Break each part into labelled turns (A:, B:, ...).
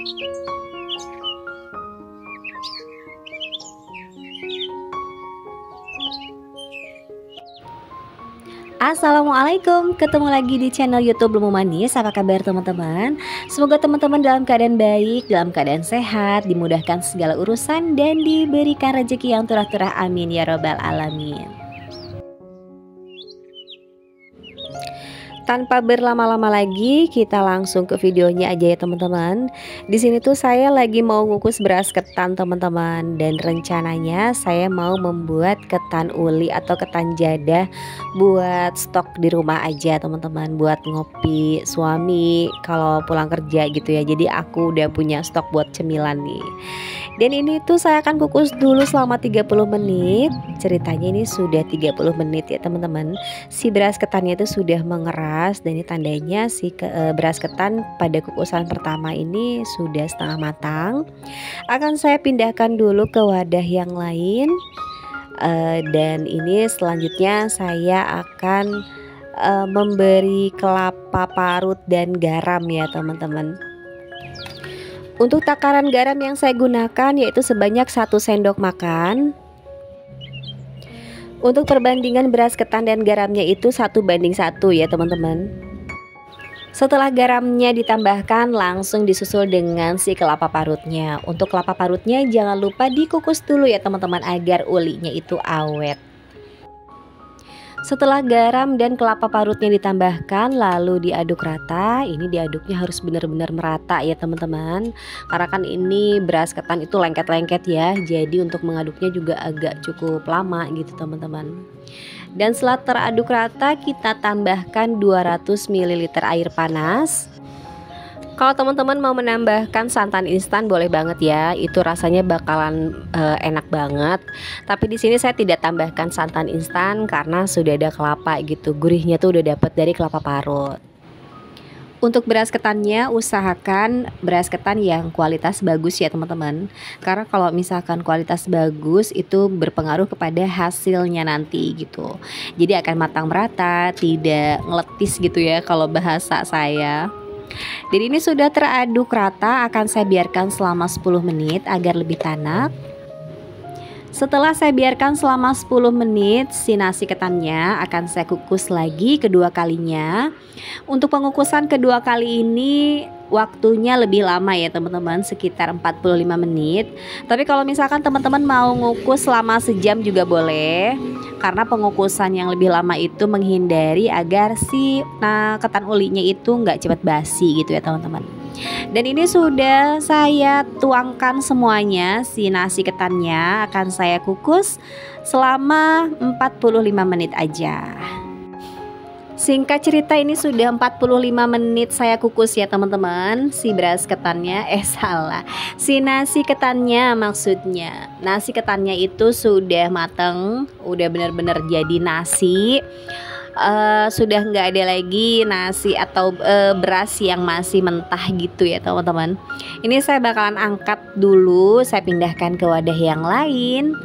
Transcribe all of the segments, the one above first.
A: Assalamualaikum, ketemu lagi di channel YouTube Lumu Manis. Apa kabar teman-teman? Semoga teman-teman dalam keadaan baik, dalam keadaan sehat, dimudahkan segala urusan dan diberikan rezeki yang turah-turah, amin ya robbal alamin. Tanpa berlama-lama lagi, kita langsung ke videonya aja ya teman-teman. Di sini tuh saya lagi mau ngukus beras ketan teman-teman, dan rencananya saya mau membuat ketan uli atau ketan jadah buat stok di rumah aja teman-teman, buat ngopi suami kalau pulang kerja gitu ya. Jadi aku udah punya stok buat cemilan nih. Dan ini tuh saya akan kukus dulu selama 30 menit. Ceritanya ini sudah 30 menit ya teman-teman. Si beras ketannya itu sudah mengeras, dan ini tandanya si beras ketan pada kukusan pertama ini sudah setengah matang. Akan saya pindahkan dulu ke wadah yang lain. Dan ini selanjutnya saya akan memberi kelapa parut dan garam ya teman-teman. Untuk takaran garam yang saya gunakan yaitu sebanyak 1 sendok makan. Untuk perbandingan beras ketan dan garamnya itu 1:1 ya teman-teman. Setelah garamnya ditambahkan, langsung disusul dengan si kelapa parutnya. Untuk kelapa parutnya jangan lupa dikukus dulu ya teman-teman, agar ulinya itu awet. Setelah garam dan kelapa parutnya ditambahkan, lalu diaduk rata. Ini diaduknya harus benar-benar merata ya teman-teman, karena kan ini beras ketan itu lengket-lengket ya, jadi untuk mengaduknya juga agak cukup lama gitu teman-teman. Dan setelah teraduk rata, kita tambahkan 200 ml air panas. Kalau teman-teman mau menambahkan santan instan boleh banget ya, itu rasanya bakalan enak banget. Tapi di sini saya tidak tambahkan santan instan karena sudah ada kelapa gitu, gurihnya tuh udah dapet dari kelapa parut. Untuk beras ketannya usahakan beras ketan yang kualitas bagus ya teman-teman, karena kalau misalkan kualitas bagus itu berpengaruh kepada hasilnya nanti gitu. Jadi akan matang merata, tidak ngeletis gitu ya kalau bahasa saya. Jadi ini sudah teraduk rata, akan saya biarkan selama 10 menit agar lebih tanak. Setelah saya biarkan selama 10 menit, si nasi ketannya akan saya kukus lagi kedua kalinya. Untuk pengukusan kedua kali ini waktunya lebih lama ya teman-teman, sekitar 45 menit. Tapi kalau misalkan teman-teman mau ngukus selama sejam juga boleh, karena pengukusan yang lebih lama itu menghindari agar si ketan ulinya itu nggak cepat basi gitu ya teman-teman. Dan ini sudah saya tuangkan semuanya, si nasi ketannya akan saya kukus selama 45 menit aja. Singkat cerita ini sudah 45 menit saya kukus ya teman-teman, si beras ketannya, si nasi ketannya maksudnya. Nasi ketannya itu sudah mateng, udah benar-benar jadi nasi. Sudah nggak ada lagi nasi atau beras yang masih mentah gitu ya teman-teman. Ini saya bakalan angkat dulu, saya pindahkan ke wadah yang lain.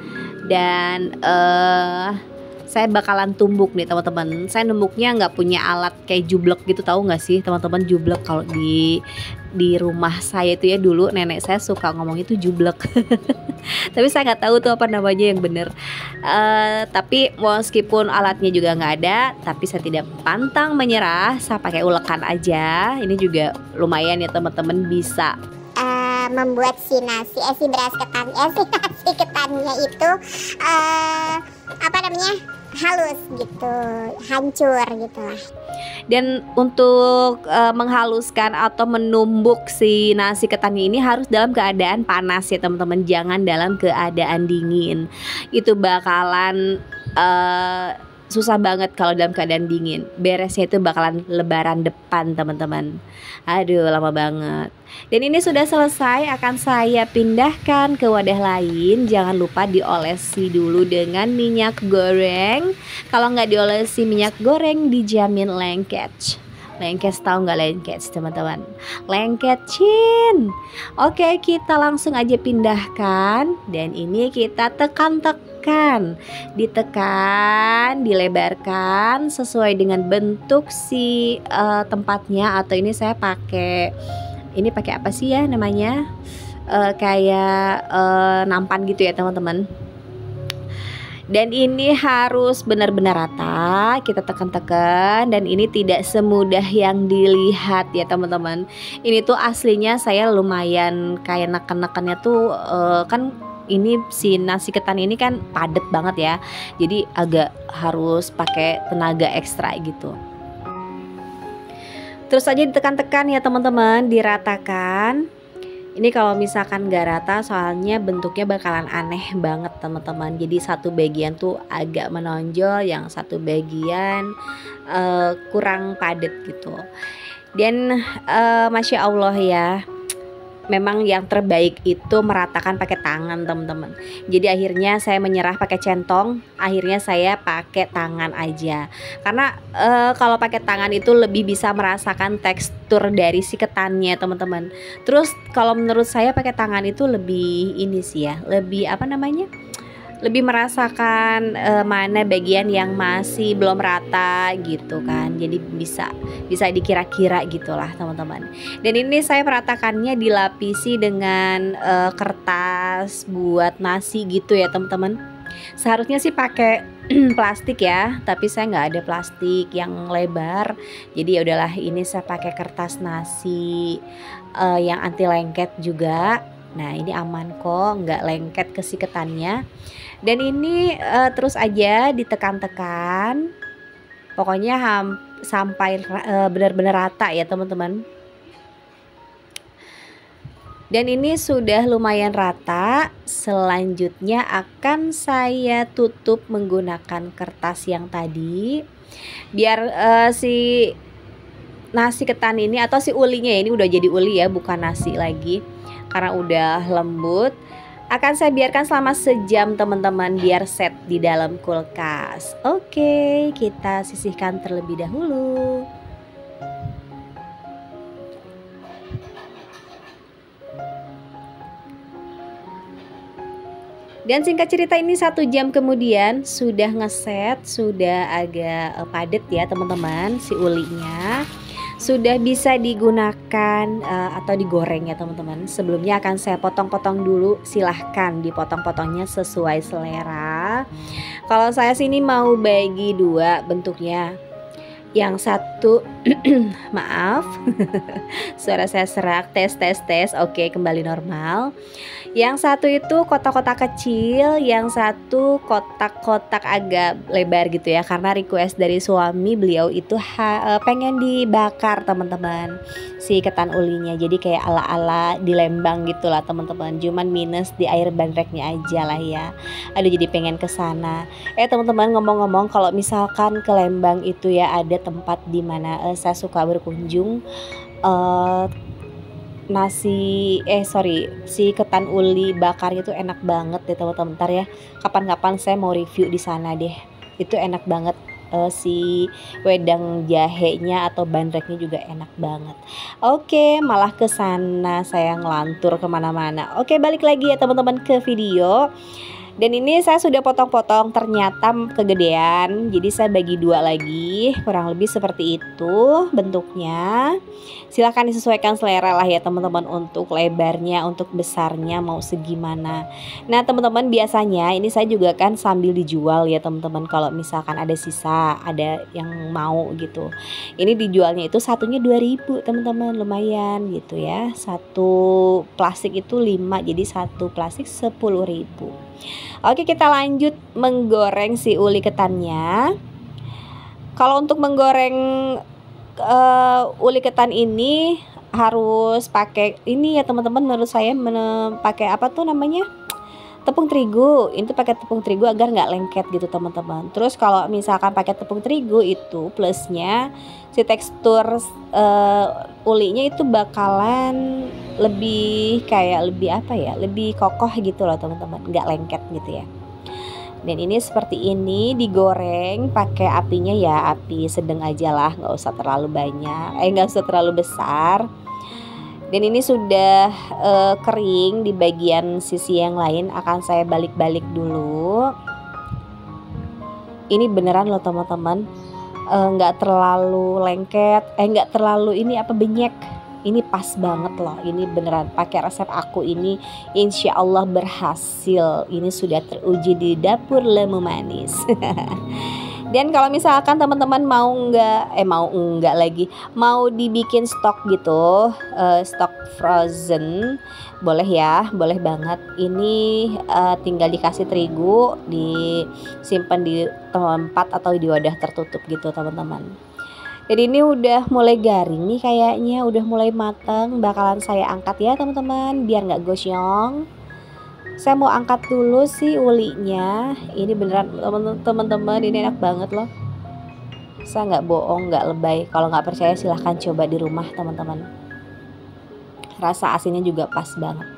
A: Dan saya bakalan tumbuk nih teman-teman. Saya numbuknya nggak punya alat kayak jublek gitu, tahu nggak sih teman-teman jublek? Kalau di rumah saya itu ya, dulu nenek saya suka ngomong itu jublek. Tapi saya nggak tahu tuh apa namanya yang bener. Tapi meskipun alatnya juga nggak ada, tapi saya tidak pantang menyerah, saya pakai ulekan aja. Ini juga lumayan ya teman-teman, bisa
B: membuat si nasi si beras ketan si nasi ketannya itu apa namanya, halus gitu, hancur gitu lah.
A: Dan untuk menghaluskan atau menumbuk si nasi ketannya ini harus dalam keadaan panas ya teman-teman, jangan dalam keadaan dingin. Itu bakalan susah banget kalau dalam keadaan dingin. Beresnya itu bakalan lebaran depan teman-teman. Aduh, lama banget. Dan ini sudah selesai, akan saya pindahkan ke wadah lain. Jangan lupa diolesi dulu dengan minyak goreng. Kalau nggak diolesi minyak goreng, dijamin lengket. Lengket, tahu nggak lengket teman-teman? Lengketcin. Oke, kita langsung aja pindahkan. Dan ini kita tekan-tekan, ditekan, dilebarkan sesuai dengan bentuk si tempatnya. Atau ini saya pakai ini pakai apa sih ya namanya, kayak nampan gitu ya teman-teman. Dan ini harus benar-benar rata, kita tekan-tekan, dan ini tidak semudah yang dilihat ya teman-teman. Ini tuh aslinya saya lumayan kayak neken-nekennya tuh kan ini si nasi ketan ini kan padat banget ya, jadi agak harus pakai tenaga ekstra gitu. Terus aja ditekan-tekan ya teman-teman, diratakan. Ini kalau misalkan gak rata soalnya bentuknya bakalan aneh banget teman-teman. Jadi satu bagian tuh agak menonjol, yang satu bagian kurang padat gitu. Dan Masya Allah ya, memang yang terbaik itu meratakan pakai tangan teman-teman. Jadi akhirnya saya menyerah pakai centong, akhirnya saya pakai tangan aja. Karena kalau pakai tangan itu lebih bisa merasakan tekstur dari si ketannya teman-teman. Terus kalau menurut saya pakai tangan itu lebih ini sih ya, lebih apa namanya, lebih merasakan mana bagian yang masih belum rata gitu kan. Jadi bisa dikira-kira gitulah teman-teman. Dan ini saya meratakannya dilapisi dengan kertas buat nasi gitu ya teman-teman. Seharusnya sih pakai plastik ya, tapi saya nggak ada plastik yang lebar. Jadi ya udahlah, ini saya pakai kertas nasi yang anti lengket juga. Nah ini aman kok, nggak lengket ke si ketannya. Dan ini terus aja ditekan-tekan, pokoknya sampai benar-benar rata ya teman-teman. Dan ini sudah lumayan rata. Selanjutnya akan saya tutup menggunakan kertas yang tadi, biar si nasi ketan ini atau si ulinya, ini udah jadi uli ya, bukan nasi lagi karena udah lembut. Akan saya biarkan selama sejam teman-teman, biar set di dalam kulkas. Oke, kita sisihkan terlebih dahulu. Dan singkat cerita ini 1 jam kemudian sudah ngeset, sudah agak padat ya teman-teman, si ulinya sudah bisa digunakan atau digoreng ya teman-teman. Sebelumnya akan saya potong-potong dulu, silahkan dipotong-potongnya sesuai selera. Kalau saya sini mau bagi 2 bentuknya. Yang satu maaf suara saya serak, tes. Oke, kembali normal. Yang satu itu kotak-kotak kecil, yang satu kotak-kotak agak lebar gitu ya, karena request dari suami, beliau itu pengen dibakar teman-teman si ketan ulinya. Jadi kayak ala-ala di Lembang gitulah teman-teman, cuman minus di air bandreknya aja lah ya. Aduh jadi pengen kesana. Teman-teman, ngomong-ngomong, kalau misalkan ke Lembang itu ya ada tempat di mana saya suka berkunjung, si ketan uli bakar itu enak banget deh teman-teman. Bentar ya, kapan-kapan saya mau review di sana deh. Itu enak banget, si wedang jahenya atau bandreknya juga enak banget. Oke, malah ke sana saya ngelantur kemana-mana. Oke, balik lagi ya teman-teman ke video. Dan ini saya sudah potong-potong, ternyata kegedean, jadi saya bagi 2 lagi, kurang lebih seperti itu bentuknya. Silahkan disesuaikan selera lah ya teman-teman, untuk lebarnya, untuk besarnya mau segimana. Nah teman-teman, biasanya ini saya juga kan sambil dijual ya teman-teman. Kalau misalkan ada sisa, ada yang mau gitu, ini dijualnya itu satunya 2.000 teman-teman, lumayan gitu ya. Satu plastik itu 5, jadi satu plastik 10.000. Oke, kita lanjut menggoreng si uli ketannya. Kalau untuk menggoreng uli ketan ini harus pakai ini ya teman-teman, menurut saya pakai apa tuh namanya, tepung terigu. Itu pakai tepung terigu agar nggak lengket gitu teman-teman. Terus kalau misalkan pakai tepung terigu itu plusnya si tekstur ulinya itu bakalan lebih kayak lebih kokoh gitu loh teman-teman, nggak lengket gitu ya. Dan ini seperti ini digoreng pakai apinya ya api sedang aja lah, nggak usah terlalu banyak, nggak usah terlalu besar. Dan ini sudah kering di bagian sisi yang lain, akan saya balik-balik dulu. Ini beneran loh teman-teman, nggak terlalu lengket, nggak terlalu benyek. Ini pas banget loh, ini beneran pakai resep aku ini, insya Allah berhasil. Ini sudah teruji di dapur Lemu Manis. Dan kalau misalkan teman-teman mau dibikin stok gitu, stok frozen, boleh ya, boleh banget. Ini tinggal dikasih terigu, disimpan di tempat atau di wadah tertutup gitu teman-teman. Jadi ini udah mulai garing nih kayaknya, udah mulai matang. Bakalan saya angkat ya teman-teman, biar nggak gosong. Saya mau angkat dulu sih ulinya. Ini beneran teman-teman, ini enak banget loh. Saya nggak bohong, nggak lebay. Kalau nggak percaya silahkan coba di rumah teman-teman. Rasa asinnya juga pas banget.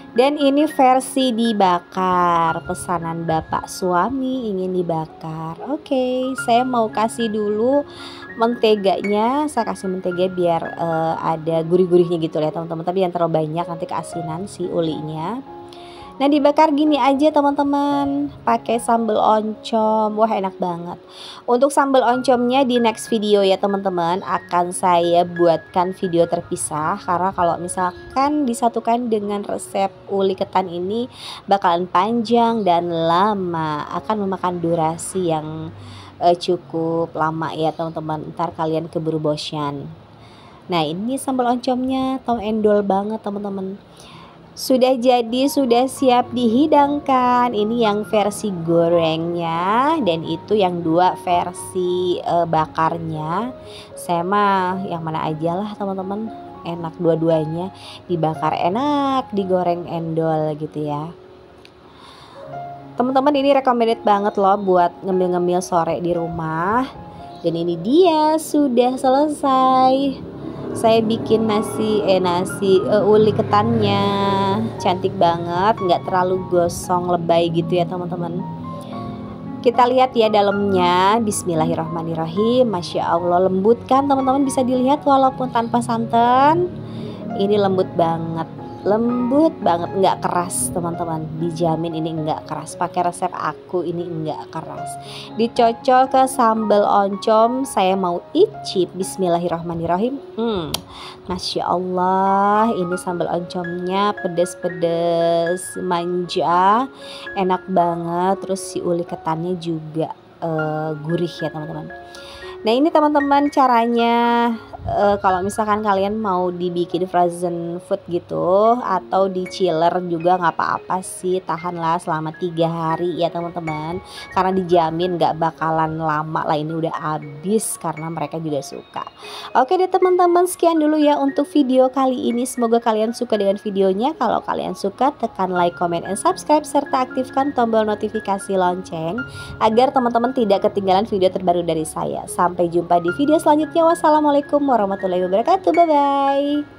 A: Dan ini versi dibakar, pesanan bapak suami ingin dibakar. Oke, saya mau kasih dulu menteganya. Saya kasih mentega biar ada gurih-gurihnya gitu ya teman-teman. Tapi yang terlalu banyak nanti keasinan si ulinya. Nah dibakar gini aja teman-teman, pakai sambal oncom. Wah enak banget. Untuk sambal oncomnya di next video ya teman-teman, akan saya buatkan video terpisah. Karena kalau misalkan disatukan dengan resep uli ketan ini bakalan panjang dan lama, akan memakan durasi yang cukup lama ya teman-teman. Ntar kalian keburu bosan. Nah ini sambal oncomnya, tau endol banget teman-teman. Sudah jadi, sudah siap dihidangkan. Ini yang versi gorengnya, dan itu yang dua versi bakarnya. Saya mah yang mana aja lah teman-teman, enak dua-duanya. Dibakar enak, digoreng endol gitu ya. Teman-teman ini recommended banget loh buat ngemil-ngemil sore di rumah. Dan ini dia sudah selesai. Saya bikin nasi uli ketannya cantik banget, nggak terlalu gosong lebay gitu ya teman-teman. Kita lihat ya dalamnya. Bismillahirrahmanirrahim. Masya Allah lembut kan teman-teman, bisa dilihat walaupun tanpa santan. Ini lembut banget, nggak keras teman-teman. Dijamin ini nggak keras, pakai resep aku ini nggak keras. Dicocol ke sambal oncom. Saya mau icip. Bismillahirrahmanirrahim. Masya Allah, ini sambal oncomnya pedes-pedes, manja, enak banget. Terus si uli ketannya juga gurih ya teman-teman. Nah ini teman-teman caranya. Kalau misalkan kalian mau dibikin frozen food gitu atau di chiller juga nggak apa-apa sih, tahanlah selama 3 hari ya teman-teman, karena dijamin nggak bakalan lama lah. Ini udah habis karena mereka juga suka. Oke deh teman-teman, sekian dulu ya untuk video kali ini. Semoga kalian suka dengan videonya. Kalau kalian suka, tekan like, comment, and subscribe serta aktifkan tombol notifikasi lonceng agar teman-teman tidak ketinggalan video terbaru dari saya. Sampai jumpa di video selanjutnya. Wassalamualaikum warahmatullahi wabarakatuh. Bye bye.